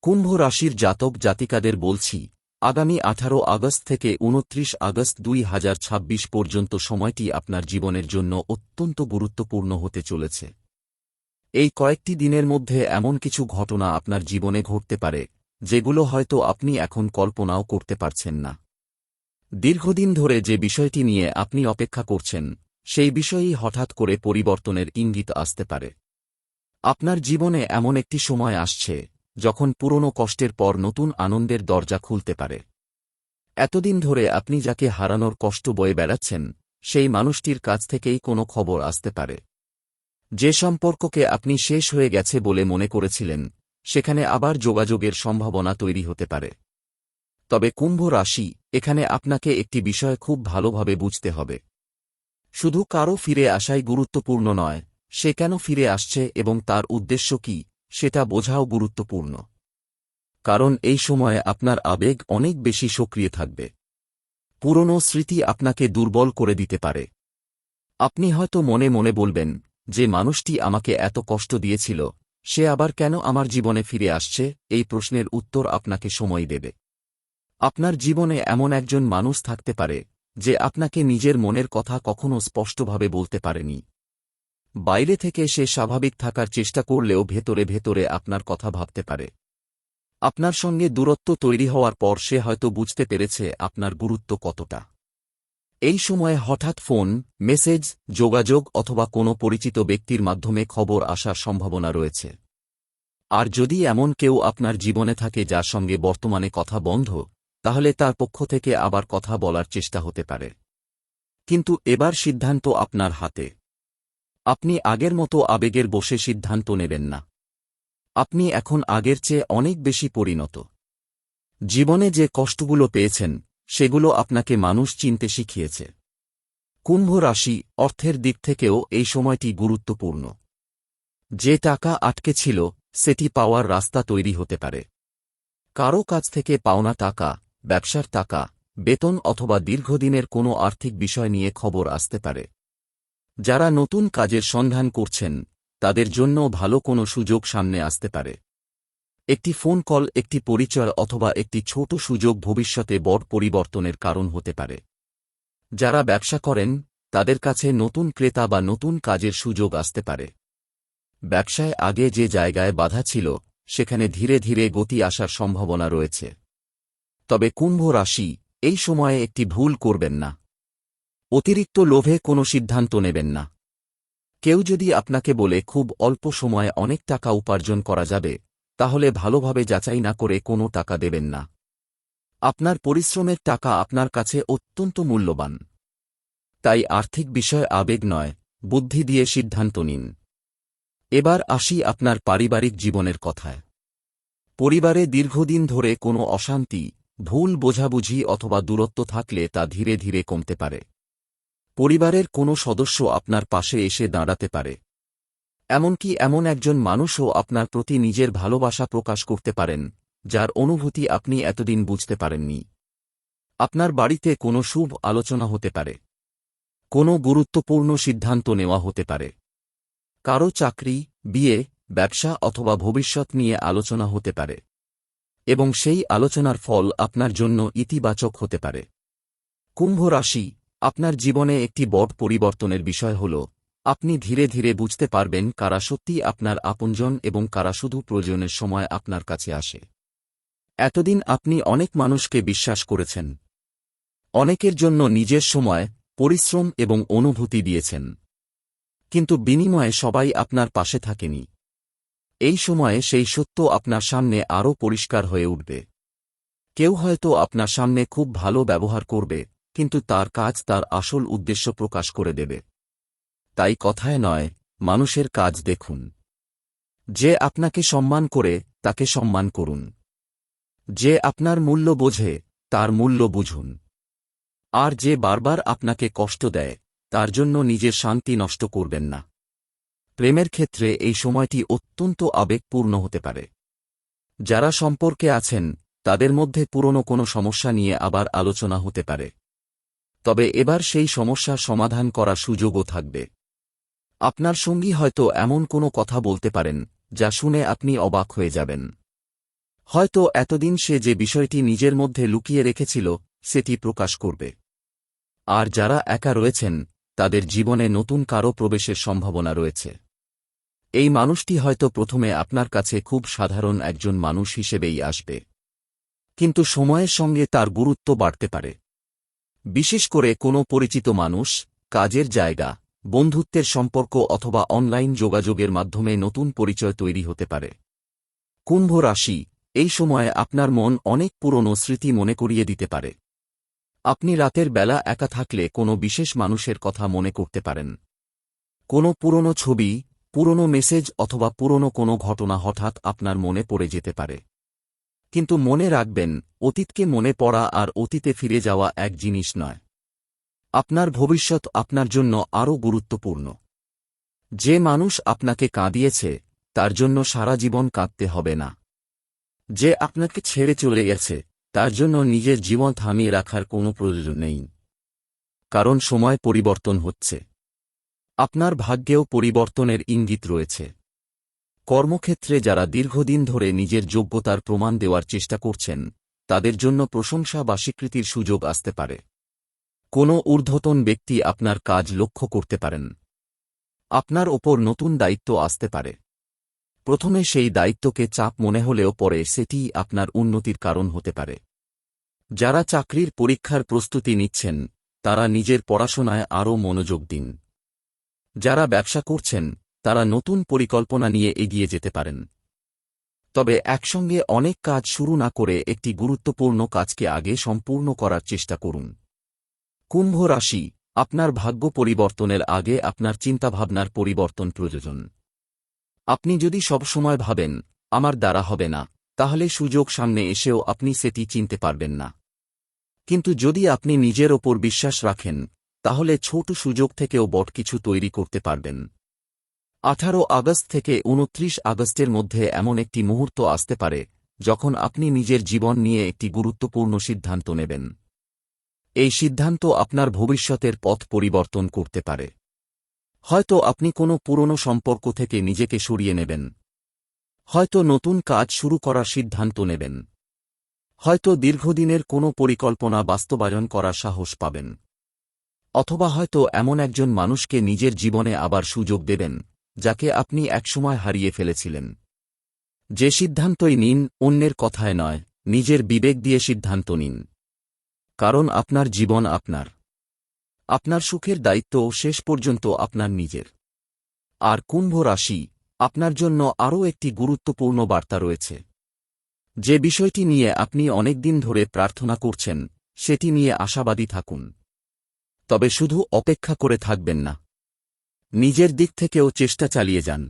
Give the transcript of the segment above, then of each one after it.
কুম্ভ রাশির জাতক জাতিকাদের বলছি, আগামী 18 আগস্ট থেকে 29 আগস্ট 2026 পর্যন্ত সময়টি আপনার জীবনের জন্য অত্যন্ত গুরুত্বপূর্ণ হতে চলেছে। এই কয়েকটি দিনের মধ্যে এমন কিছু ঘটনা আপনার জীবনে ঘটতে পারে, যেগুলো হয়তো আপনি এখন কল্পনাও করতে পারছেন না। দীর্ঘদিন ধরে যে বিষয়টি নিয়ে আপনি অপেক্ষা করছেন, সেই বিষয়েই হঠাৎ করে পরিবর্তনের ইঙ্গিত আসতে পারে। আপনার জীবনে এমন একটি সময় আসছে, যখন পুরনো কষ্টের পর নতুন আনন্দের দরজা খুলতে পারে। এতদিন ধরে আপনি যাকে হারানোর কষ্ট বয়ে বেড়াচ্ছেন, সেই মানুষটির কাছ থেকেই কোনো খবর আসতে পারে। যে সম্পর্ককে আপনি শেষ হয়ে গেছে বলে মনে করেছিলেন, সেখানে আবার যোগাযোগের সম্ভাবনা তৈরি হতে পারে। তবে কুম্ভ রাশি, এখানে আপনাকে একটি বিষয় খুব ভালোভাবে বুঝতে হবে। শুধু কারো ফিরে আসাই গুরুত্বপূর্ণ নয়, সে কেন ফিরে আসছে এবং তার উদ্দেশ্য কি, সেটা বোঝাও গুরুত্বপূর্ণ। কারণ এই সময়ে আপনার আবেগ অনেক বেশি সক্রিয় থাকবে। পুরনো স্মৃতি আপনাকে দুর্বল করে দিতে পারে। আপনি হয়তো মনে মনে বলবেন, যে মানুষটি আমাকে এত কষ্ট দিয়েছিল, সে আবার কেন আমার জীবনে ফিরে আসছে? এই প্রশ্নের উত্তর আপনাকে সময় দেবে। আপনার জীবনে এমন একজন মানুষ থাকতে পারে, যে আপনাকে নিজের মনের কথা কখনো স্পষ্টভাবে বলতে পারেনি। বাইরে থেকে সে স্বাভাবিক থাকার চেষ্টা করলেও ভেতরে ভেতরে আপনার কথা ভাবতে পারে। আপনার সঙ্গে দূরত্ব তৈরি হওয়ার পর সে হয়তো বুঝতে পেরেছে আপনার গুরুত্ব কতটা। এই সময়ে হঠাৎ ফোন, মেসেজ, যোগাযোগ অথবা কোনো পরিচিত ব্যক্তির মাধ্যমে খবর আসার সম্ভাবনা রয়েছে। আর যদি এমন কেউ আপনার জীবনে থাকে যার সঙ্গে বর্তমানে কথা বন্ধ, তাহলে তার পক্ষ থেকে আবার কথা বলার চেষ্টা হতে পারে। কিন্তু এবার সিদ্ধান্ত আপনার হাতে। আপনি আগের মতো আবেগের বশে সিদ্ধান্ত নেবেন না। আপনি এখন আগের চেয়ে অনেক বেশি পরিণত। জীবনে যে কষ্টগুলো পেয়েছেন, সেগুলো আপনাকে মানুষ চিনতে শিখিয়েছে। কুম্ভ রাশি, অর্থের দিক থেকেও এই সময়টি গুরুত্বপূর্ণ। যে টাকা আটকে ছিল, সেটি পাওয়ার রাস্তা তৈরি হতে পারে। কারও কাছ থেকে পাওনা টাকা, ব্যবসার টাকা, বেতন অথবা দীর্ঘদিনের কোনো আর্থিক বিষয় নিয়ে খবর আসতে পারে। যারা নতুন কাজের সন্ধান করছেন, তাদের জন্য ভালো কোনো সুযোগ সামনে আসতে পারে। একটি ফোন কল, একটি পরিচয় অথবা একটি ছোট সুযোগ ভবিষ্যতে বড় পরিবর্তনের কারণ হতে পারে। যারা ব্যবসা করেন, তাদের কাছে নতুন ক্রেতা বা নতুন কাজের সুযোগ আসতে পারে। ব্যবসায় আগে যে জায়গায় বাধা ছিল, সেখানে ধীরে ধীরে গতি আসার সম্ভাবনা রয়েছে। তবে কুম্ভ রাশি, এই সময়ে একটি ভুল করবেন না। অতিরিক্ত লোভে কোনো সিদ্ধান্ত নেবেন না। কেউ যদি আপনাকে বলে খুব অল্প সময়ে অনেক টাকা উপার্জন করা যাবে, তাহলে ভালোভাবে যাচাই না করে কোনো টাকা দেবেন না। আপনার পরিশ্রমের টাকা আপনার কাছে অত্যন্ত মূল্যবান। তাই আর্থিক বিষয় আবেগ নয়, বুদ্ধি দিয়ে সিদ্ধান্ত নিন। এবার আসি আপনার পারিবারিক জীবনের কথায়। পরিবারে দীর্ঘদিন ধরে কোনো অশান্তি, ভুল বোঝাবুঝি অথবা দূরত্ব থাকলে তা ধীরে ধীরে কমতে পারে। পরিবারের কোনো সদস্য আপনার পাশে এসে দাঁড়াতে পারে। এমনকি এমন একজন মানুষও আপনার প্রতি নিজের ভালোবাসা প্রকাশ করতে পারেন, যার অনুভূতি আপনি এতদিন বুঝতে পারেননি। আপনার বাড়িতে কোনো শুভ আলোচনা হতে পারে। কোনো গুরুত্বপূর্ণ সিদ্ধান্ত নেওয়া হতে পারে। কারো চাকরি, বিয়ে, ব্যবসা অথবা ভবিষ্যৎ নিয়ে আলোচনা হতে পারে। এবং সেই আলোচনার ফল আপনার জন্য ইতিবাচক হতে পারে। কুম্ভ রাশি, আপনার জীবনে একটি বড় পরিবর্তনের বিষয় হল, আপনি ধীরে ধীরে বুঝতে পারবেন কারা সত্যিই আপনার আপনজন এবং কারা শুধু প্রয়োজনের সময় আপনার কাছে আসে। এতদিন আপনি অনেক মানুষকে বিশ্বাস করেছেন। অনেকের জন্য নিজের সময়, পরিশ্রম এবং অনুভূতি দিয়েছেন। কিন্তু বিনিময়ে সবাই আপনার পাশে থাকেনি। এই সময়ে সেই সত্য আপনার সামনে আরও পরিষ্কার হয়ে উঠবে। কেউ হয়তো আপনার সামনে খুব ভালো ব্যবহার করবে, কিন্তু তার কাজ তার আসল উদ্দেশ্য প্রকাশ করে দেবে। তাই কথায় নয়, মানুষের কাজ দেখুন। যে আপনাকে সম্মান করে, তাকে সম্মান করুন। যে আপনার মূল্য বোঝে, তার মূল্য বুঝুন। আর যে বারবার আপনাকে কষ্ট দেয়, তার জন্য নিজের শান্তি নষ্ট করবেন না। প্রেমের ক্ষেত্রে এই সময়টি অত্যন্ত আবেগপূর্ণ হতে পারে। যারা সম্পর্কে আছেন, তাদের মধ্যে পুরনো কোনো সমস্যা নিয়ে আবার আলোচনা হতে পারে। তবে এবার সেই সমস্যার সমাধান করার সুযোগও থাকবে। আপনার সঙ্গী হয়তো এমন কোনো কথা বলতে পারেন, যা শুনে আপনি অবাক হয়ে যাবেন। হয়তো এতদিন সে যে বিষয়টি নিজের মধ্যে লুকিয়ে রেখেছিল সেটি প্রকাশ করবে। আর যারা একা রয়েছেন তাদের জীবনে নতুন কারো প্রবেশের সম্ভাবনা রয়েছে। এই মানুষটি হয়তো প্রথমে আপনার কাছে খুব সাধারণ একজন মানুষ হিসেবেই আসবে, কিন্তু সময়ের সঙ্গে তার গুরুত্ব বাড়তে পারে। বিশেষ করে কোনো পরিচিত মানুষ, কাজের জায়গা, বন্ধুত্বের সম্পর্ক অথবা অনলাইন যোগাযোগের মাধ্যমে নতুন পরিচয় তৈরি হতে পারে। কুম্ভ রাশি, এই সময়ে আপনার মন অনেক পুরনো স্মৃতি মনে করিয়ে দিতে পারে। আপনি রাতের বেলা একা থাকলে কোনো বিশেষ মানুষের কথা মনে করতে পারেন। কোনো পুরনো ছবি, পুরনো মেসেজ অথবা পুরনো কোনো ঘটনা হঠাৎ আপনার মনে পড়ে যেতে পারে। কিন্তু মনে রাখবেন, অতীতকে মনে পড়া আর অতীতে ফিরে যাওয়া এক জিনিস নয়। আপনার ভবিষ্যৎ আপনার জন্য আরও গুরুত্বপূর্ণ। যে মানুষ আপনাকে কাঁদিয়েছে তার জন্য সারা জীবন কাঁদতে হবে না। যে আপনাকে ছেড়ে চলে গেছে তার জন্য নিজের জীবন থামিয়ে রাখার কোনো প্রয়োজন নেই। কারণ সময় পরিবর্তন হচ্ছে। আপনার ভাগ্যেও পরিবর্তনের ইঙ্গিত রয়েছে। কর্মক্ষেত্রে যারা দীর্ঘদিন ধরে নিজের যোগ্যতার প্রমাণ দেওয়ার চেষ্টা করছেন তাদের জন্য প্রশংসা বা স্বীকৃতির সুযোগ আসতে পারে। কোনো ঊর্ধ্বতন ব্যক্তি আপনার কাজ লক্ষ্য করতে পারেন। আপনার ওপর নতুন দায়িত্ব আসতে পারে। প্রথমে সেই দায়িত্বকে চাপ মনে হলেও পরে সেটিই আপনার উন্নতির কারণ হতে পারে। যারা চাকরির পরীক্ষার প্রস্তুতি নিচ্ছেন তারা নিজের পড়াশোনায় আরও মনোযোগ দিন। যারা ব্যবসা করছেন তারা নতুন পরিকল্পনা নিয়ে এগিয়ে যেতে পারেন। তবে একসঙ্গে অনেক কাজ শুরু না করে একটি গুরুত্বপূর্ণ কাজকে আগে সম্পূর্ণ করার চেষ্টা করুন। কুম্ভ রাশি, আপনার ভাগ্য পরিবর্তনের আগে আপনার চিন্তাভাবনার পরিবর্তন প্রয়োজন। আপনি যদি সবসময় ভাবেন আমার দ্বারা হবে না, তাহলে সুযোগ সামনে এসেও আপনি সেটি চিনতে পারবেন না। কিন্তু যদি আপনি নিজের ওপর বিশ্বাস রাখেন তাহলে ছোট সুযোগ থেকেও বড় কিছু তৈরি করতে পারবেন। 18 আগস্ট থেকে 29 আগস্টের মধ্যে এমন একটি মুহূর্ত আসতে পারে যখন আপনি নিজের জীবন নিয়ে একটি গুরুত্বপূর্ণ সিদ্ধান্ত নেবেন। এই সিদ্ধান্ত আপনার ভবিষ্যতের পথ পরিবর্তন করতে পারে। হয়তো আপনি কোনো পুরনো সম্পর্ক থেকে নিজেকে সরিয়ে নেবেন। হয়তো নতুন কাজ শুরু করার সিদ্ধান্ত নেবেন। হয়তো দীর্ঘদিনের কোনো পরিকল্পনা বাস্তবায়ন করার সাহস পাবেন। অথবা হয়তো এমন একজন মানুষকে নিজের জীবনে আবার সুযোগ দেবেন যাকে আপনি একসময় হারিয়ে ফেলেছিলেন। যে সিদ্ধান্তই নিন অন্যের কথায় নয়, নিজের বিবেক দিয়ে সিদ্ধান্ত নিন। কারণ আপনার জীবন আপনার। আপনার সুখের দায়িত্বও শেষ পর্যন্ত আপনার নিজের। আর কুম্ভ রাশি, আপনার জন্য আরও একটি গুরুত্বপূর্ণ বার্তা রয়েছে। যে বিষয়টি নিয়ে আপনি অনেকদিন ধরে প্রার্থনা করছেন সেটি নিয়ে আশাবাদী থাকুন। তবে শুধু অপেক্ষা করে থাকবেন না, নিজের দিক থেকেও চেষ্টা চালিয়ে যান।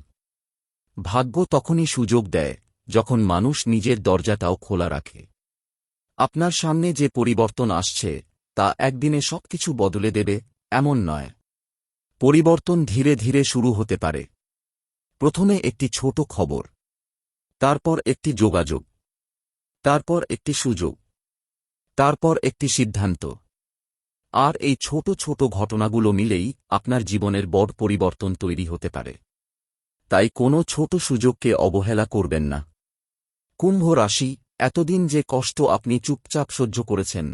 ভাগ্য তখনই সুযোগ দেয় যখন মানুষ নিজের দরজাটাও খোলা রাখে। আপনার সামনে যে পরিবর্তন আসছে তা একদিনে সবকিছু বদলে দেবে এমন নয়। পরিবর্তন ধীরে ধীরে শুরু হতে পারে। প্রথমে একটি ছোট খবর, তারপর একটি যোগাযোগ, তারপর একটি সুযোগ, তারপর একটি সিদ্ধান্ত। আর এই ছোট ছোট ঘটনাগুলো মিলেই আপনার জীবনের বড় পরিবর্তন তৈরি হতে পারে। তাই কোনো ছোট সুযোগকে অবহেলা করবেন না। কুম্ভ রাশি, এতদিন যে কষ্ট আপনি চুপচাপ সহ্য করেছেন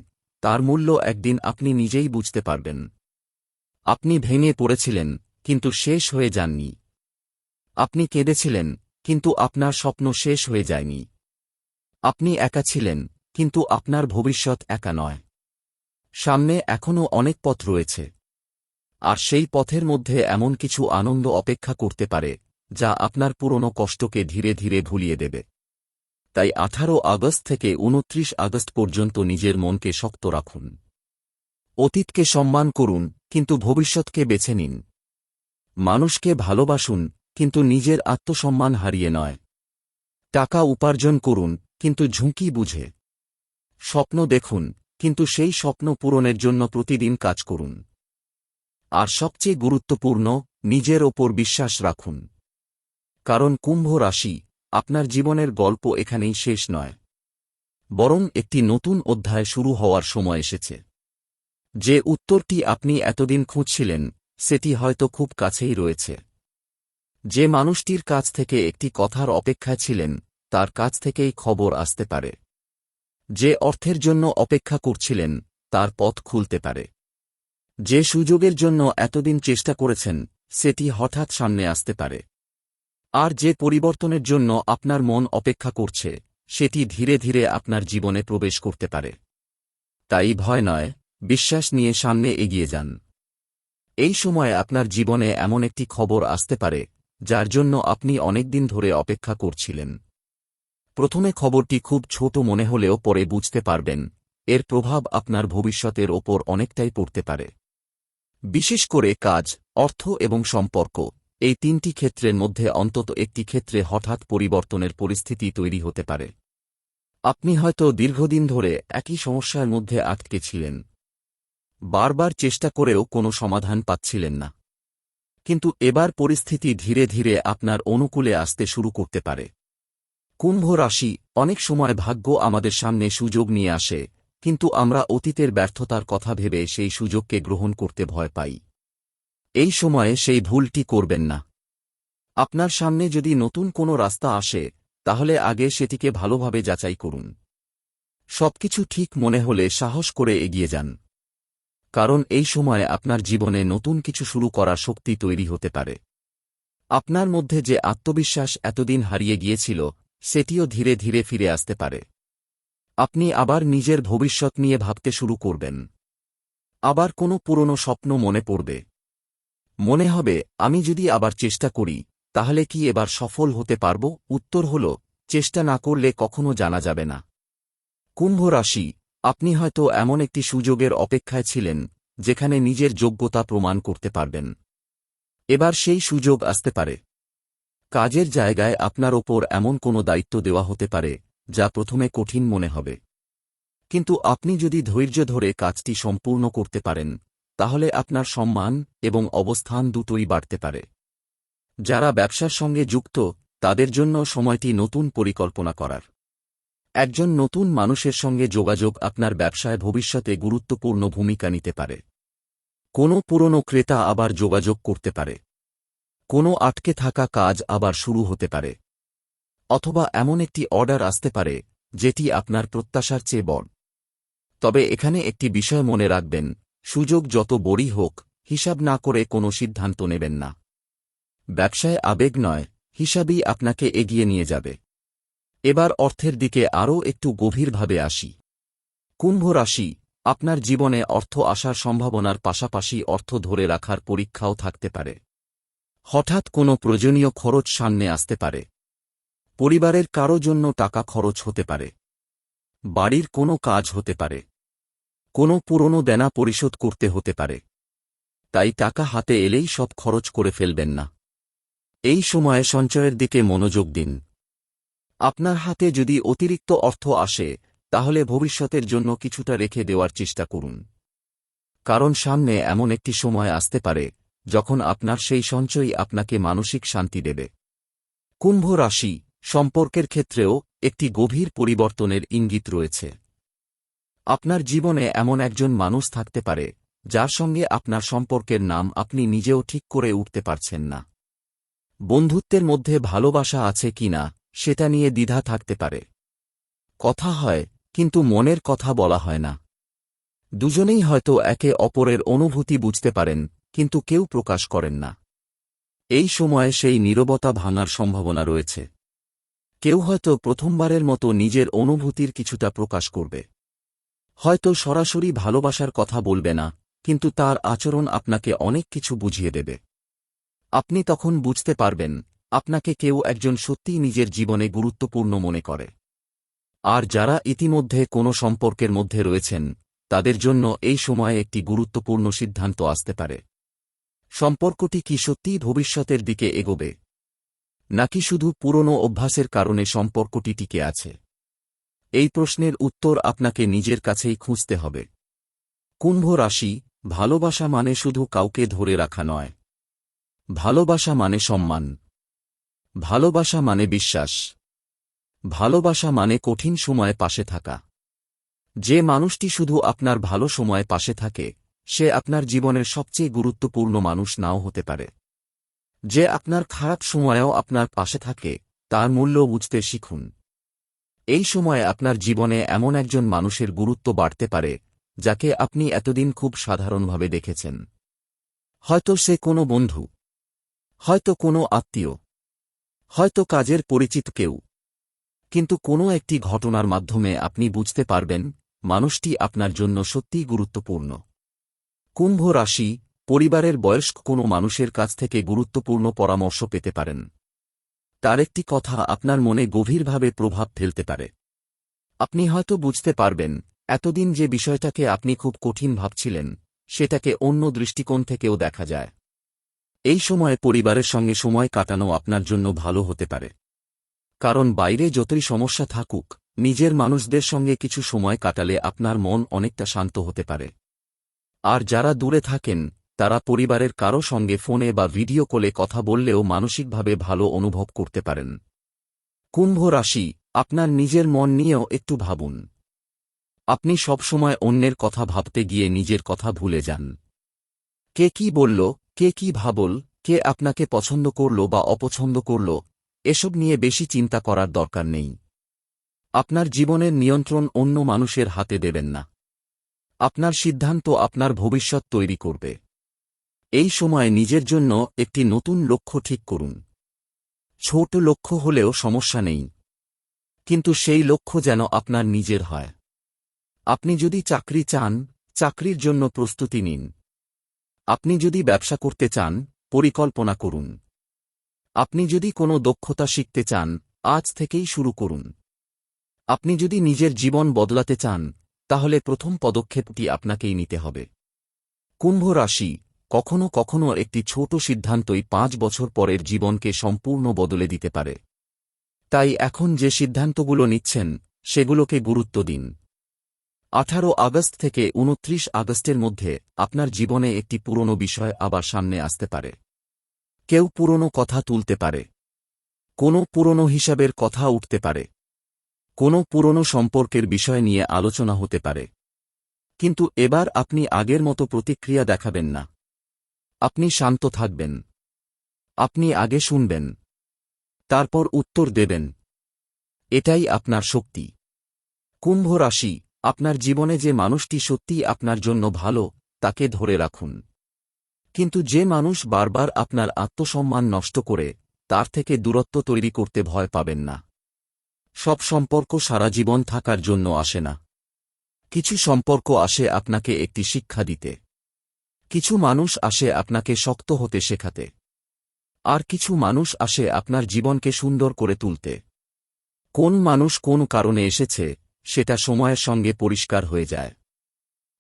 তার মূল্য একদিন আপনি নিজেই বুঝতে পারবেন। আপনি ভেঙে পড়েছিলেন কিন্তু শেষ হয়ে যাননি। আপনি কেঁদেছিলেন কিন্তু আপনার স্বপ্ন শেষ হয়ে যায়নি। আপনি একা ছিলেন কিন্তু আপনার ভবিষ্যৎ একা নয়। সামনে এখনও অনেক পথ রয়েছে। আর সেই পথের মধ্যে এমন কিছু আনন্দ অপেক্ষা করতে পারে যা আপনার পুরনো কষ্টকে ধীরে ধীরে ভুলিয়ে দেবে। তাই 18 আগস্ট থেকে 29 আগস্ট পর্যন্ত নিজের মনকে শক্ত রাখুন। অতীতকে সম্মান করুন কিন্তু ভবিষ্যৎকে বেছে নিন। মানুষকে ভালোবাসুন কিন্তু নিজের আত্মসম্মান হারিয়ে নয়। টাকা উপার্জন করুন কিন্তু ঝুঁকি বুঝে। স্বপ্ন দেখুন কিন্তু সেই স্বপ্ন পূরণের জন্য প্রতিদিন কাজ করুন। আর সবচেয়ে গুরুত্বপূর্ণ, নিজের ওপর বিশ্বাস রাখুন। কারণ কুম্ভ রাশি, আপনার জীবনের গল্প এখানেই শেষ নয়, বরং একটি নতুন অধ্যায় শুরু হওয়ার সময় এসেছে। যে উত্তরটি আপনি এতদিন খুঁজছিলেন সেটি হয়তো খুব কাছেই রয়েছে। যে মানুষটির কাছ থেকে একটি কথার অপেক্ষায় ছিলেন তার কাছ থেকেই খবর আসতে পারে। যে অর্থের জন্য অপেক্ষা করছিলেন তার পথ খুলতে পারে। যে সুযোগের জন্য এতদিন চেষ্টা করেছেন সেটি হঠাৎ সামনে আসতে পারে। আর যে পরিবর্তনের জন্য আপনার মন অপেক্ষা করছে সেটি ধীরে ধীরে আপনার জীবনে প্রবেশ করতে পারে। তাই ভয় নয়, বিশ্বাস নিয়ে সামনে এগিয়ে যান। এই সময় আপনার জীবনে এমন একটি খবর আসতে পারে যার জন্য আপনি অনেকদিন ধরে অপেক্ষা করছিলেন। প্রথমে খবরটি খুব ছোট মনে হলেও পরে বুঝতে পারবেন এর প্রভাব আপনার ভবিষ্যতের ওপর অনেকটাই পড়তে পারে। বিশেষ করে কাজ, অর্থ এবং সম্পর্ক, এই তিনটি ক্ষেত্রের মধ্যে অন্তত একটি ক্ষেত্রে হঠাৎ পরিবর্তনের পরিস্থিতি তৈরি হতে পারে। আপনি হয়তো দীর্ঘদিন ধরে একই সমস্যার মধ্যে আটকে ছিলেন। বারবার চেষ্টা করেও কোনো সমাধান পাচ্ছিলেন না। কিন্তু এবার পরিস্থিতি ধীরে ধীরে আপনার অনুকূলে আসতে শুরু করতে পারে। কুম্ভ রাশি, অনেক সময় ভাগ্য আমাদের সামনে সুযোগ নিয়ে আসে, কিন্তু আমরা অতীতের ব্যর্থতার কথা ভেবে সেই সুযোগকে গ্রহণ করতে ভয় পাই। এই সময়ে সেই ভুলটি করবেন না। আপনার সামনে যদি নতুন কোনো রাস্তা আসে তাহলে আগে সেটিকে ভালোভাবে যাচাই করুন। সবকিছু ঠিক মনে হলে সাহস করে এগিয়ে যান। কারণ এই সময়ে আপনার জীবনে নতুন কিছু শুরু করার শক্তি তৈরি হতে পারে। আপনার মধ্যে যে আত্মবিশ্বাস এতদিন হারিয়ে গিয়েছিল সেটিও ধীরে ধীরে ফিরে আসতে পারে। আপনি আবার নিজের ভবিষ্যৎ নিয়ে ভাবতে শুরু করবেন। আবার কোনো পুরনো স্বপ্ন মনে পড়বে। মনে হবে, আমি যদি আবার চেষ্টা করি তাহলে কি এবার সফল হতে পারব? উত্তর হল, চেষ্টা না করলে কখনো জানা যাবে না। কুম্ভ রাশি, আপনি হয়তো এমন একটি সুযোগের অপেক্ষায় ছিলেন যেখানে নিজের যোগ্যতা প্রমাণ করতে পারবেন। এবার সেই সুযোগ আসতে পারে। কাজের জায়গায় আপনার ওপর এমন কোনো দায়িত্ব দেওয়া হতে পারে যা প্রথমে কঠিন মনে হবে। কিন্তু আপনি যদি ধৈর্য ধরে কাজটি সম্পূর্ণ করতে পারেন তাহলে আপনার সম্মান এবং অবস্থান দুটোই বাড়তে পারে। যারা ব্যবসার সঙ্গে যুক্ত তাদের জন্য সময়টি নতুন পরিকল্পনা করার। একজন নতুন মানুষের সঙ্গে যোগাযোগ আপনার ব্যবসায় ভবিষ্যতে গুরুত্বপূর্ণ ভূমিকা নিতে পারে। কোনো পুরনো ক্রেতা আবার যোগাযোগ করতে পারে। কোনো আটকে থাকা কাজ আবার শুরু হতে পারে। অথবা এমন একটি অর্ডার আসতে পারে যেটি আপনার প্রত্যাশার চেয়ে বড়। তবে এখানে একটি বিষয় মনে রাখবেন, সুযোগ যত বড়ই হোক হিসাব না করে কোনো সিদ্ধান্ত নেবেন না। ব্যবসায় আবেগ নয়, হিসাবই আপনাকে এগিয়ে নিয়ে যাবে। এবার অর্থের দিকে আরও একটু গভীরভাবে আসি। কুম্ভ রাশি, আপনার জীবনে অর্থ আসার সম্ভাবনার পাশাপাশি অর্থ ধরে রাখার পরীক্ষাও থাকতে পারে। হঠাৎ কোনো প্রয়োজনীয় খরচ সামনে আসতে পারে। পরিবারের কারো জন্য টাকা খরচ হতে পারে। বাড়ির কোনো কাজ হতে পারে। কোনো পুরনো দেনা পরিশোধ করতে হতে পারে। তাই টাকা হাতে এলেই সব খরচ করে ফেলবেন না। এই সময়ে সঞ্চয়ের দিকে মনোযোগ দিন। আপনার হাতে যদি অতিরিক্ত অর্থ আসে তাহলে ভবিষ্যতের জন্য কিছুটা রেখে দেওয়ার চেষ্টা করুন। কারণ সামনে এমন একটি সময় আসতে পারে যখন আপনার সেই সঞ্চয় আপনাকে মানসিক শান্তি দেবে। কুম্ভ রাশি, সম্পর্কের ক্ষেত্রেও একটি গভীর পরিবর্তনের ইঙ্গিত রয়েছে। আপনার জীবনে এমন একজন মানুষ থাকতে পারে যার সঙ্গে আপনার সম্পর্কের নাম আপনি নিজেও ঠিক করে উঠতে পারছেন না। বন্ধুত্বের মধ্যে ভালোবাসা আছে কিনা সেটা নিয়ে দ্বিধা থাকতে পারে। কথা হয় কিন্তু মনের কথা বলা হয় না। দুজনেই হয়তো একে অপরের অনুভূতি বুঝতে পারেন কিন্তু কেউ প্রকাশ করেন না। এই সময়ে সেই নীরবতা ভাঙার সম্ভাবনা রয়েছে। কেউ হয়তো প্রথমবারের মতো নিজের অনুভূতির কিছুটা প্রকাশ করবে। হয়তো সরাসরি ভালোবাসার কথা বলবে না, কিন্তু তার আচরণ আপনাকে অনেক কিছু বুঝিয়ে দেবে। আপনি তখন বুঝতে পারবেন আপনাকে কেউ একজন সত্যিই নিজের জীবনে গুরুত্বপূর্ণ মনে করে। আর যারা ইতিমধ্যে কোনো সম্পর্কের মধ্যে রয়েছেন তাদের জন্য এই সময়ে একটি গুরুত্বপূর্ণ সিদ্ধান্ত আসতে পারে। সম্পর্কটি কি সত্যিই ভবিষ্যতের দিকে এগোবে, নাকি শুধু পুরনো অভ্যাসের কারণে সম্পর্কটি টিকে আছে? এই প্রশ্নের উত্তর আপনাকে নিজের কাছেই খুঁজতে হবে। কুম্ভ রাশি, ভালোবাসা মানে শুধু কাউকে ধরে রাখা নয়। ভালোবাসা মানে সম্মান। ভালোবাসা মানে বিশ্বাস। ভালোবাসা মানে কঠিন সময়ে পাশে থাকা। যে মানুষটি শুধু আপনার ভালো সময়ে পাশে থাকে সে আপনার জীবনের সবচেয়ে গুরুত্বপূর্ণ মানুষ নাও হতে পারে। যে আপনার খারাপ সময়েও আপনার পাশে থাকে তার মূল্য বুঝতে শিখুন। এই সময় আপনার জীবনে এমন একজন মানুষের গুরুত্ব বাড়তে পারে যাকে আপনি এতদিন খুব সাধারণভাবে দেখেছেন। হয়তো সে কোনো বন্ধু, হয়তো কোনো আত্মীয়, হয়তো কাজের পরিচিত কেউ, কিন্তু কোনো একটি ঘটনার মাধ্যমে আপনি বুঝতে পারবেন মানুষটি আপনার জন্য সত্যিই গুরুত্বপূর্ণ। কুম্ভ রাশি, পরিবারের বয়স্ক কোনো মানুষের কাছ থেকে গুরুত্বপূর্ণ পরামর্শ পেতে পারেন। তার একটি কথা আপনার মনে গভীরভাবে প্রভাব ফেলতে পারে। আপনি হয়তো বুঝতে পারবেন এতদিন যে বিষয়টাকে আপনি খুব কঠিন ভাবছিলেন সেটাকে অন্য দৃষ্টিকোণ থেকেও দেখা যায়। এই সময়ে পরিবারের সঙ্গে সময় কাটানো আপনার জন্য ভালো হতে পারে, কারণ বাইরে যতই সমস্যা থাকুক নিজের মানুষদের সঙ্গে কিছু সময় কাটালে আপনার মন অনেকটা শান্ত হতে পারে। আর যারা দূরে থাকেন তারা পরিবারের কারো সঙ্গে ফোনে বা ভিডিও কলে কথা বললেও মানসিকভাবে ভালো অনুভব করতে পারেন। কুম্ভ রাশি, আপনার নিজের মন নিয়েও একটু ভাবুন। আপনি সবসময় অন্যের কথা ভাবতে গিয়ে নিজের কথা ভুলে যান। কে কি বলল, কে কি ভাবল, কে আপনাকে পছন্দ করল বা অপছন্দ করল, এসব নিয়ে বেশি চিন্তা করার দরকার নেই। আপনার জীবনের নিয়ন্ত্রণ অন্য মানুষের হাতে দেবেন না। আপনার সিদ্ধান্ত আপনার ভবিষ্যৎ তৈরি করবে। এই সময় নিজের জন্য একটি নতুন লক্ষ্য ঠিক করুন। ছোট লক্ষ্য হলেও সমস্যা নেই, কিন্তু সেই লক্ষ্য যেন আপনার নিজের হয়। আপনি যদি চাকরি চান, চাকরির জন্য প্রস্তুতি নিন। আপনি যদি ব্যবসা করতে চান, পরিকল্পনা করুন। আপনি যদি কোনো দক্ষতা শিখতে চান, আজ থেকেই শুরু করুন। আপনি যদি নিজের জীবন বদলাতে চান, তাহলে প্রথম পদক্ষেপটি আপনাকেই নিতে হবে। কুম্ভ রাশি, কখনো কখনো একটি ছোট সিদ্ধান্তই 5 বছর পরের জীবনকে সম্পূর্ণ বদলে দিতে পারে। তাই এখন যে সিদ্ধান্তগুলো নিচ্ছেন সেগুলোকে গুরুত্ব দিন। 18 আগস্ট থেকে 29 আগস্টের মধ্যে আপনার জীবনে একটি পুরনো বিষয় আবার সামনে আসতে পারে। কেউ পুরনো কথা তুলতে পারে, কোনো পুরনো হিসাবের কথা উঠতে পারে, কোনো পুরনো সম্পর্কের বিষয় নিয়ে আলোচনা হতে পারে। কিন্তু এবার আপনি আগের মতো প্রতিক্রিয়া দেখাবেন না। আপনি শান্ত থাকবেন। আপনি আগে শুনবেন, তারপর উত্তর দেবেন। এটাই আপনার শক্তি। কুম্ভ রাশি, আপনার জীবনে যে মানুষটি সত্যিই আপনার জন্য ভালো তাকে ধরে রাখুন। কিন্তু যে মানুষ বারবার আপনার আত্মসম্মান নষ্ট করে তার থেকে দূরত্ব তৈরি করতে ভয় পাবেন না। সব সম্পর্ক সারা জীবন থাকার জন্য আসে না। কিছু সম্পর্ক আসে আপনাকে একটি শিক্ষা দিতে। কিছু মানুষ আসে আপনাকে শক্ত হতে শেখাতে। আর কিছু মানুষ আসে আপনার জীবনকে সুন্দর করে তুলতে। কোন মানুষ কোন কারণে এসেছে সেটা সময়ের সঙ্গে পরিষ্কার হয়ে যায়।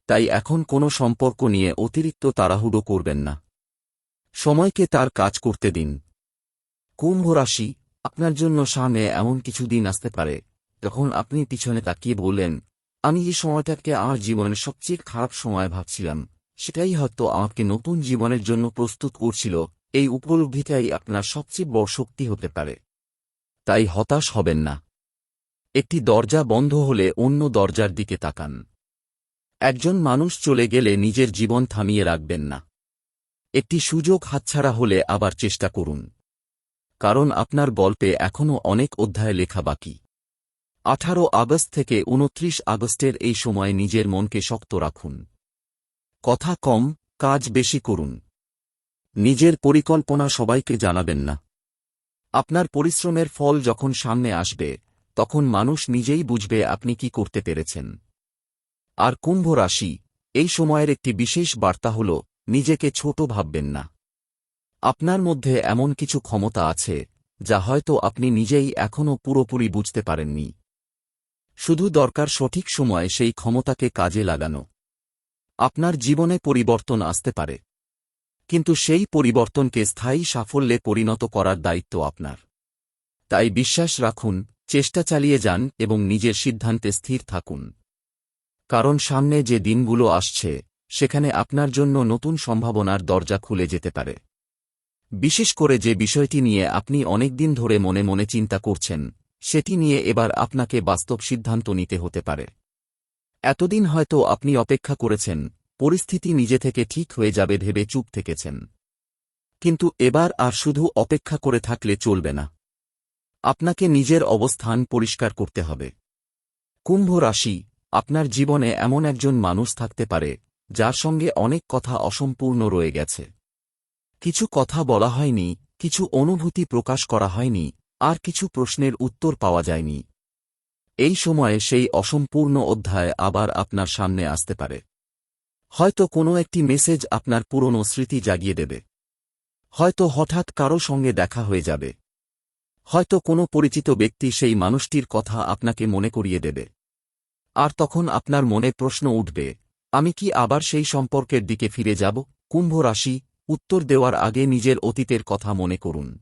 তাই এখন কোনো সম্পর্ক নিয়ে অতিরিক্ত তাড়াহুড়ো করবেন না। সময়কে তার কাজ করতে দিন। কুম্ভ রাশি, আপনার জন্য সামনে এমন কিছু দিন আসতে পারে যখন আপনি পিছনে তাকিয়ে বললেন, আমি যে সময়টাকে আমার জীবনের সবচেয়ে খারাপ সময় ভাবছিলাম সেটাই হয়তো আমাকে নতুন জীবনের জন্য প্রস্তুত করছিল। এই উপলব্ধিটাই আপনার সবচেয়ে বড় শক্তি হতে পারে। তাই হতাশ হবেন না। একটি দরজা বন্ধ হলে অন্য দরজার দিকে তাকান। একজন মানুষ চলে গেলে নিজের জীবন থামিয়ে রাখবেন না। একটি সুযোগ হাতছাড়া হলে আবার চেষ্টা করুন, কারণ আপনার গল্পে এখনও অনেক অধ্যায় লেখা বাকি। 18 আগস্ট থেকে 29 আগস্টের এই সময় নিজের মনকে শক্ত রাখুন। কথা কম, কাজ বেশি করুন। নিজের পরিকল্পনা সবাইকে জানাবেন না। আপনার পরিশ্রমের ফল যখন সামনে আসবে তখন মানুষ নিজেই বুঝবে আপনি কি করতে পেরেছেন। আর কুম্ভ রাশি, এই সময়ের একটি বিশেষ বার্তা হল নিজেকে ছোট ভাববেন না। আপনার মধ্যে এমন কিছু ক্ষমতা আছে যা হয়তো আপনি নিজেই এখনও পুরোপুরি বুঝতে পারেননি। শুধু দরকার সঠিক সময়ে সেই ক্ষমতাকে কাজে লাগানো। আপনার জীবনে পরিবর্তন আসতে পারে, কিন্তু সেই পরিবর্তনকে স্থায়ী সাফল্যে পরিণত করার দায়িত্ব আপনার। তাই বিশ্বাস রাখুন, চেষ্টা চালিয়ে যান এবং নিজের সিদ্ধান্তে স্থির থাকুন। কারণ সামনে যে দিনগুলো আসছে সেখানে আপনার জন্য নতুন সম্ভাবনার দরজা খুলে যেতে পারে। বিশেষ করে যে বিষয়টি নিয়ে আপনি অনেক দিন ধরে মনে মনে চিন্তা করছেন সেটি নিয়ে এবার আপনাকে বাস্তব সিদ্ধান্ত নিতে হতে পারে। এতদিন হয়তো আপনি অপেক্ষা করেছেন, পরিস্থিতি নিজে থেকে ঠিক হয়ে যাবে ভেবে চুপ থেকেছেন। কিন্তু এবার আর শুধু অপেক্ষা করে থাকলে চলবে না। আপনাকে নিজের অবস্থান পরিষ্কার করতে হবে। কুম্ভ রাশি, আপনার জীবনে এমন একজন মানুষ থাকতে পারে যার সঙ্গে অনেক কথা অসম্পূর্ণ রয়ে গেছে। কিছু কথা বলা হয়নি, কিছু অনুভূতি প্রকাশ করা হয়নি, আর কিছু প্রশ্নের উত্তর পাওয়া যায়নি। এই সময়ে সেই অসম্পূর্ণ অধ্যায় আবার আপনার সামনে আসতে পারে। হয়তো কোনো একটি মেসেজ আপনার পুরনো স্মৃতি জাগিয়ে দেবে। হয়তো হঠাৎ কারো সঙ্গে দেখা হয়ে যাবে। হয়তো কোনো পরিচিত ব্যক্তি সেই মানুষটির কথা আপনাকে মনে করিয়ে দেবে। আর তখন আপনার মনে প্রশ্ন উঠবে, আমি কি আবার সেই সম্পর্কের দিকে ফিরে যাব? কুম্ভ রাশি, উত্তর দেওয়ার আগে নিজের অতীতের কথা মনে করুন।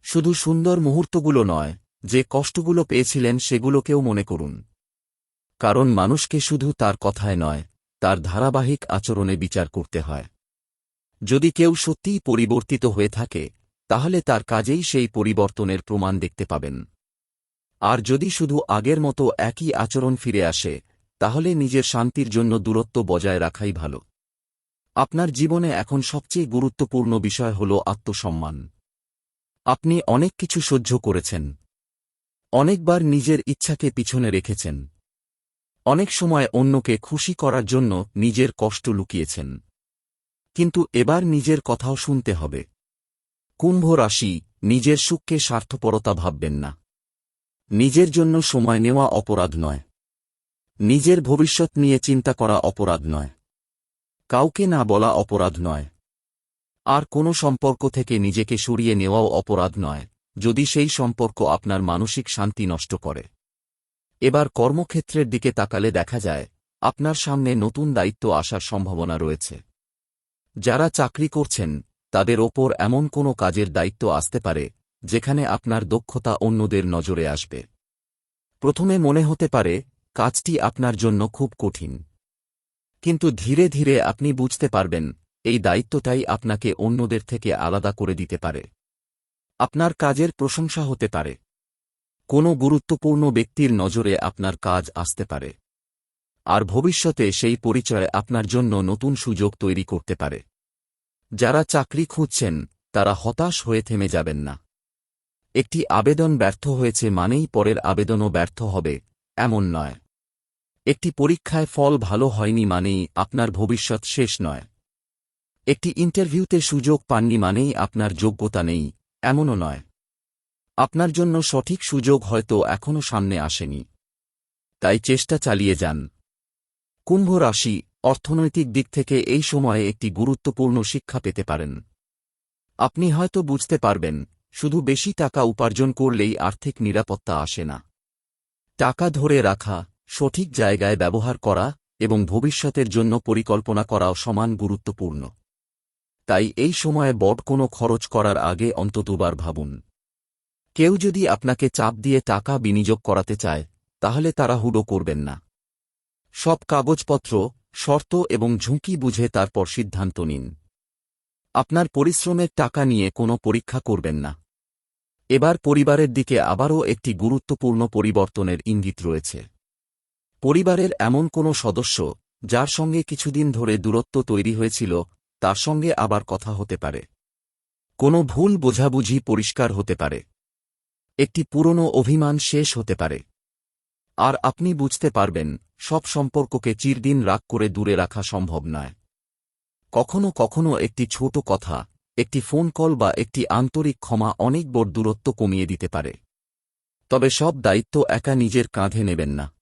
শুধু সুন্দর মুহূর্তগুলো নয়, যে কষ্টগুলো পেয়েছিলেন সেগুলোকেও মনে করুন। কারণ মানুষকে শুধু তার কথায় নয়, তার ধারাবাহিক আচরণে বিচার করতে হয়। যদি কেউ সত্যিই পরিবর্তিত হয়ে থাকে, তাহলে তার কাজেই সেই পরিবর্তনের প্রমাণ দেখতে পাবেন। আর যদি শুধু আগের মতো একই আচরণ ফিরে আসে, তাহলে নিজের শান্তির জন্য দূরত্ব বজায় রাখাই ভালো। আপনার জীবনে এখন সবচেয়ে গুরুত্বপূর্ণ বিষয় হল আত্মসম্মান। আপনি অনেক কিছু সহ্য করেছেন। অনেকবার নিজের ইচ্ছাকে পিছনে রেখেছেন। অনেক সময় অন্যকে খুশি করার জন্য নিজের কষ্ট লুকিয়েছেন। কিন্তু এবার নিজের কথাও শুনতে হবে। কুম্ভ রাশি, নিজের সুখকে স্বার্থপরতা ভাববেন না। নিজের জন্য সময় নেওয়া অপরাধ নয়। নিজের ভবিষ্যৎ নিয়ে চিন্তা করা অপরাধ নয়। কাউকে না বলা অপরাধ নয়। আর কোনো সম্পর্ক থেকে নিজেকে সরিয়ে নেওয়াও অপরাধ নয়, যদি সেই সম্পর্ক আপনার মানসিক শান্তি নষ্ট করে। এবার কর্মক্ষেত্রের দিকে তাকালে দেখা যায়, আপনার সামনে নতুন দায়িত্ব আসার সম্ভাবনা রয়েছে। যারা চাকরি করছেন, তাদের ওপর এমন কোনো কাজের দায়িত্ব আসতে পারে, যেখানে আপনার দক্ষতা অন্যদের নজরে আসবে। প্রথমে মনে হতে পারে কাজটি আপনার জন্য খুব কঠিন। কিন্তু ধীরে ধীরে আপনি বুঝতে পারবেন, এই দায়িত্বটাই আপনাকে অন্যদের থেকে আলাদা করে দিতে পারে। আপনার কাজের প্রশংসা হতে পারে। কোনো গুরুত্বপূর্ণ ব্যক্তির নজরে আপনার কাজ আসতে পারে। আর ভবিষ্যতে সেই পরিচয় আপনার জন্য নতুন সুযোগ তৈরি করতে পারে। যারা চাকরি খুঁজছেন, তারা হতাশ হয়ে থেমে যাবেন না। একটি আবেদন ব্যর্থ হয়েছে মানেই পরের আবেদনও ব্যর্থ হবে, এমন নয়। একটি পরীক্ষায় ফল ভালো হয়নি মানেই আপনার ভবিষ্যৎ শেষ নয়। একটি ইন্টারভিউতে সুযোগ পাননি মানেই আপনার যোগ্যতা নেই, এমনও নয়। আপনার জন্য সঠিক সুযোগ হয়তো এখনও সামনে আসেনি। তাই চেষ্টা চালিয়ে যান। কুম্ভ রাশি, অর্থনৈতিক দিক থেকে এই সময়ে একটি গুরুত্বপূর্ণ শিক্ষা পেতে পারেন। আপনি হয়তো বুঝতে পারবেন, শুধু বেশি টাকা উপার্জন করলেই আর্থিক নিরাপত্তা আসে না। টাকা ধরে রাখা, সঠিক জায়গায় ব্যবহার করা এবং ভবিষ্যতের জন্য পরিকল্পনা করাও সমান গুরুত্বপূর্ণ। তাই এই সময়ে বড় কোনো খরচ করার আগে অন্ততবার ভাবুন। কেউ যদি আপনাকে চাপ দিয়ে টাকা বিনিয়োগ করাতে চায়, তাহলে তাড়াহুড়ো করবেন না। সব কাগজপত্র, শর্ত এবং ঝুঁকি বুঝে তারপর সিদ্ধান্ত নিন। আপনার পরিশ্রমের টাকা নিয়ে কোনো পরীক্ষা করবেন না। এবার পরিবারের দিকে আবারও একটি গুরুত্বপূর্ণ পরিবর্তনের ইঙ্গিত রয়েছে। পরিবারের এমন কোনো সদস্য, যার সঙ্গে কিছুদিন ধরে দূরত্ব তৈরি হয়েছিল, তার সঙ্গে আবার কথা হতে পারে। কোনো ভুল বোঝাবুঝি পরিষ্কার হতে পারে। একটি পুরনো অভিমান শেষ হতে পারে। আর আপনি বুঝতে পারবেন, সব সম্পর্ককে চিরদিন রাগ করে দূরে রাখা সম্ভব নয়। কখনো কখনো একটি ছোট কথা, একটি ফোন কল বা একটি আন্তরিক ক্ষমা অনেক বড় দূরত্ব কমিয়ে দিতে পারে। তবে সব দায়িত্ব একা নিজের কাঁধে নেবেন না।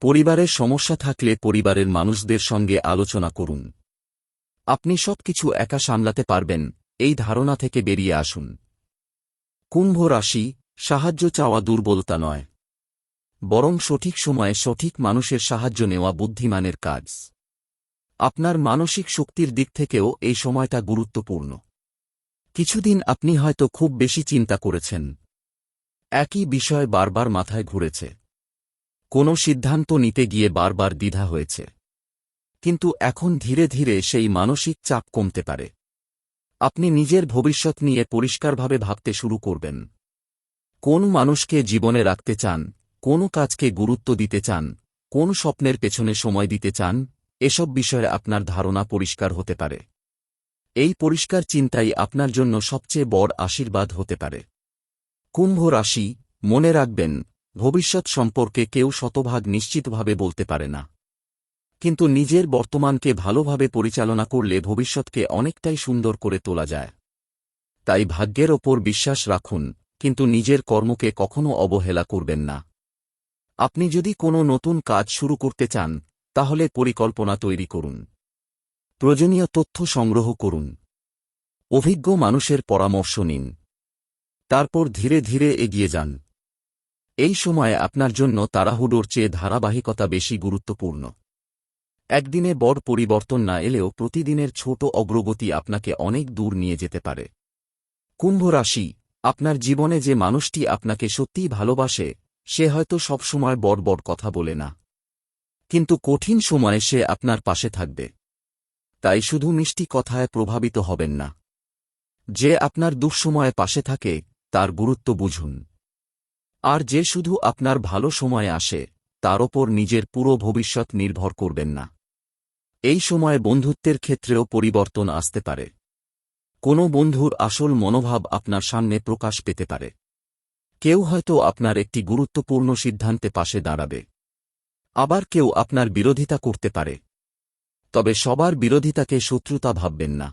পরিবারের সমস্যা থাকলে পরিবারের মানুষদের সঙ্গে আলোচনা করুন। আপনি সবকিছু একা সামলাতে পারবেন, এই ধারণা থেকে বেরিয়ে আসুন। কুম্ভ রাশি, সাহায্য চাওয়া দুর্বলতা নয়, বরং সঠিক সময়ে সঠিক মানুষের সাহায্য নেওয়া বুদ্ধিমানের কাজ। আপনার মানসিক শক্তির দিক থেকেও এই সময়টা গুরুত্বপূর্ণ। কিছুদিন আপনি হয়তো খুব বেশি চিন্তা করেছেন। একই বিষয় বারবার মাথায় ঘুরেছে। কোনো সিদ্ধান্ত নিতে গিয়ে বারবার দ্বিধা হয়েছে। কিন্তু এখন ধীরে ধীরে সেই মানসিক চাপ কমতে পারে। আপনি নিজের ভবিষ্যৎ নিয়ে পরিষ্কারভাবে ভাবতে শুরু করবেন। কোন মানুষকে জীবনে রাখতে চান, কোন কাজকে গুরুত্ব দিতে চান, কোন স্বপ্নের পেছনে সময় দিতে চান, এসব বিষয়ে আপনার ধারণা পরিষ্কার হতে পারে। এই পরিষ্কার চিন্তাই আপনার জন্য সবচেয়ে বড় আশীর্বাদ হতে পারে। কুম্ভ রাশি, মনে রাখবেন, ভবিষ্যৎ সম্পর্কে কেউ শতভাগ নিশ্চিতভাবে বলতে পারে না। কিন্তু নিজের বর্তমানকে ভালোভাবে পরিচালনা করলে ভবিষ্যৎকে অনেকটাই সুন্দর করে তোলা যায়। তাই ভাগ্যের ওপর বিশ্বাস রাখুন, কিন্তু নিজের কর্মকে কখনো অবহেলা করবেন না। আপনি যদি কোনো নতুন কাজ শুরু করতে চান, তাহলে পরিকল্পনা তৈরি করুন। প্রয়োজনীয় তথ্য সংগ্রহ করুন। অভিজ্ঞ মানুষের পরামর্শ নিন। তারপর ধীরে ধীরে এগিয়ে যান। এই সময়ে আপনার জন্য তাড়াহুড়োর চেয়ে ধারাবাহিকতা বেশি গুরুত্বপূর্ণ। একদিনে বড় পরিবর্তন না এলেও প্রতিদিনের ছোট অগ্রগতি আপনাকে অনেক দূর নিয়ে যেতে পারে। কুম্ভ রাশি, আপনার জীবনে যে মানুষটি আপনাকে সত্যিই ভালোবাসে, সে হয়তো সবসময় বড় বড় কথা বলে না, কিন্তু কঠিন সময়ে সে আপনার পাশে থাকবে। তাই শুধু মিষ্টি কথায় প্রভাবিত হবেন না। যে আপনার দুঃসময়ে পাশে থাকে, তার গুরুত্ব বুঝুন। আর যে শুধু আপনার ভালো সময়ে আসে, তার ওপর নিজের পুরো ভবিষ্যৎ নির্ভর করবেন না। এই সময়ে বন্ধুত্বের ক্ষেত্রেও পরিবর্তন আসতে পারে। কোনো বন্ধুর আসল মনোভাব আপনার সামনে প্রকাশ পেতে পারে। কেউ হয়তো আপনার একটি গুরুত্বপূর্ণ সিদ্ধান্তে পাশে দাঁড়াবে। আবার কেউ আপনার বিরোধিতা করতে পারে। তবে সবার বিরোধিতাকে শত্রুতা ভাববেন না।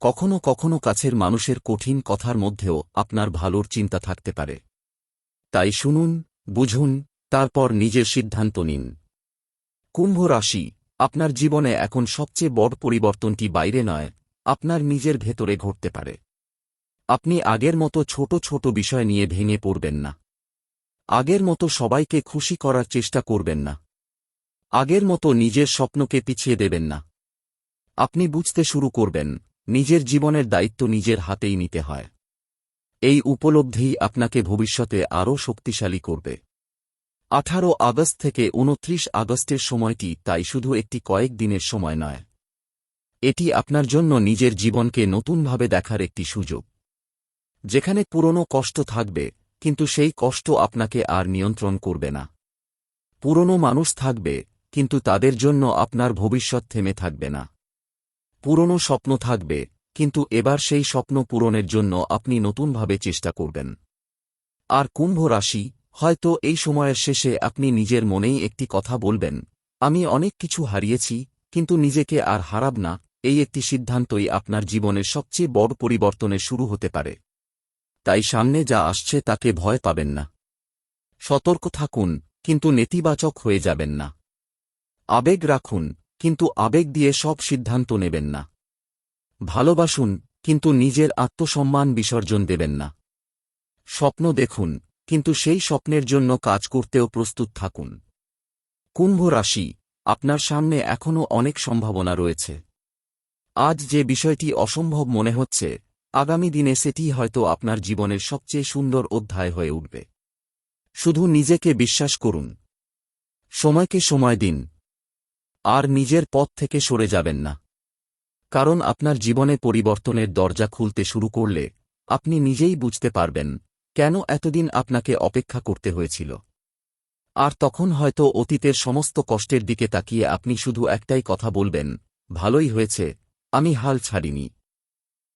কখনো কখনো কাছের মানুষের কঠিন কথার মধ্যেও আপনার ভালোর চিন্তা থাকতে পারে। তাই শুনুন, বুঝুন, তারপর নিজের সিদ্ধান্ত নিন। কুম্ভ রাশি, আপনার জীবনে এখন সবচেয়ে বড় পরিবর্তনটি বাইরে নয়, আপনার নিজের ভেতরে ঘটতে পারে। আপনি আগের মতো ছোট ছোট বিষয় নিয়ে ভেঙে পড়বেন না। আগের মতো সবাইকে খুশি করার চেষ্টা করবেন না। আগের মতো নিজের স্বপ্নকে পিছিয়ে দেবেন না। আপনি বুঝতে শুরু করবেন, নিজের জীবনের দায়িত্ব নিজের হাতেই নিতে হয়। এই উপলব্ধিই আপনাকে ভবিষ্যতে আরও শক্তিশালী করবে। 18 আগস্ট থেকে 29 আগস্টের সময়টি তাই শুধু একটি কয়েক দিনের সময় নয়। এটি আপনার জন্য নিজের জীবনকে নতুনভাবে দেখার একটি সুযোগ। যেখানে পুরনো কষ্ট থাকবে, কিন্তু সেই কষ্ট আপনাকে আর নিয়ন্ত্রণ করবে না। পুরনো মানুষ থাকবে, কিন্তু তাদের জন্য আপনার ভবিষ্যৎ থেমে থাকবে না। পুরনো স্বপ্ন থাকবে, কিন্তু এবার সেই স্বপ্ন পূরণের জন্য আপনি নতুনভাবে চেষ্টা করবেন। আর কুম্ভ রাশি, হয়তো এই সময়ের শেষে আপনি নিজের মনেই একটি কথা বলবেন, আমি অনেক কিছু হারিয়েছি, কিন্তু নিজেকে আর হারাব না। এই একটি সিদ্ধান্তই আপনার জীবনের সবচেয়ে বড় পরিবর্তনের শুরু হতে পারে। তাই সামনে যা আসছে তাকে ভয় পাবেন না। সতর্ক থাকুন, কিন্তু নেতিবাচক হয়ে যাবেন না। আবেগ রাখুন, কিন্তু আবেগ দিয়ে সব সিদ্ধান্ত নেবেন না। ভালোবাসুন, কিন্তু নিজের আত্মসম্মান বিসর্জন দেবেন না। স্বপ্ন দেখুন, কিন্তু সেই স্বপ্নের জন্য কাজ করতেও প্রস্তুত থাকুন। কুম্ভ রাশি, আপনার সামনে এখনও অনেক সম্ভাবনা রয়েছে। আজ যে বিষয়টি অসম্ভব মনে হচ্ছে, আগামী দিনে সেটি হয়তো আপনার জীবনের সবচেয়ে সুন্দর অধ্যায় হয়ে উঠবে। শুধু নিজেকে বিশ্বাস করুন। সময়কে সময় দিন। আর নিজের পথ থেকে সরে যাবেন না। কারণ আপনার জীবনে পরিবর্তনের দরজা খুলতে শুরু করলে, আপনি নিজেই বুঝতে পারবেন, কেন এতদিন আপনাকে অপেক্ষা করতে হয়েছিল। আর তখন হয়তো অতীতের সমস্ত কষ্টের দিকে তাকিয়ে আপনি শুধু একটাই কথা বলবেন, ভালোই হয়েছে, আমি হাল ছাড়িনি।